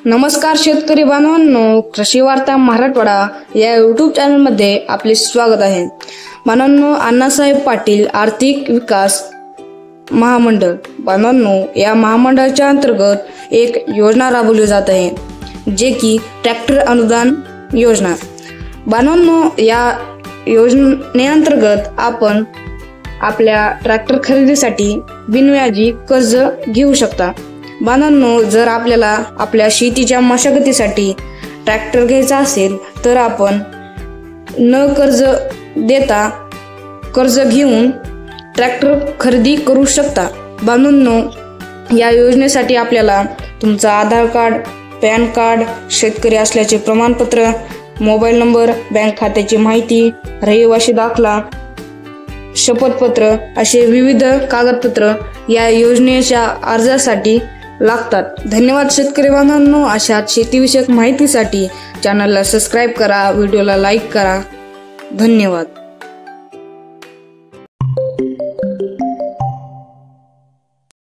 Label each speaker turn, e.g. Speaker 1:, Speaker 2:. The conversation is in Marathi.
Speaker 1: नमस्कार शेतकरी बांधवांनो, कृषी वार्ता मराठवाडा या यूट्यूब चॅनलमध्ये आपले स्वागत आहे. बांधवांनो, अण्णासाहेब पाटील आर्थिक विकास महामंडळ बांधवांनो, या महामंडळाच्या अंतर्गत एक योजना राबवली जात आहे, जे की ट्रॅक्टर अनुदान योजना. बांधवांनो, या योजनेअंतर्गत आपण आपल्या ट्रॅक्टर खरेदीसाठी बिनव्याजी कर्ज घेऊ शकता. बांधवांनो, जर आपल्याला आपल्या शेतीच्या मशागतीसाठी ट्रॅक्टर घ्यायचा असेल तर आपण न कर्ज देता कर्ज घेऊन ट्रॅक्टर खरेदी करू शकता. बांधवांनो, या योजनेसाठी आपल्याला तुमचं आधार कार्ड, पॅन कार्ड, शेतकरी असल्याचे प्रमाणपत्र, मोबाईल नंबर, बँक खात्याची माहिती, रहिवासी दाखला, शपथपत्र असे विविध कागदपत्र या योजनेच्या अर्जासाठी लागतात. धन्यवाद शेतकरी बांधवांनो. अशाच शेतीविषयक माहितीसाठी चॅनलला सबस्क्राईब करा, व्हिडिओला लाईक करा. धन्यवाद.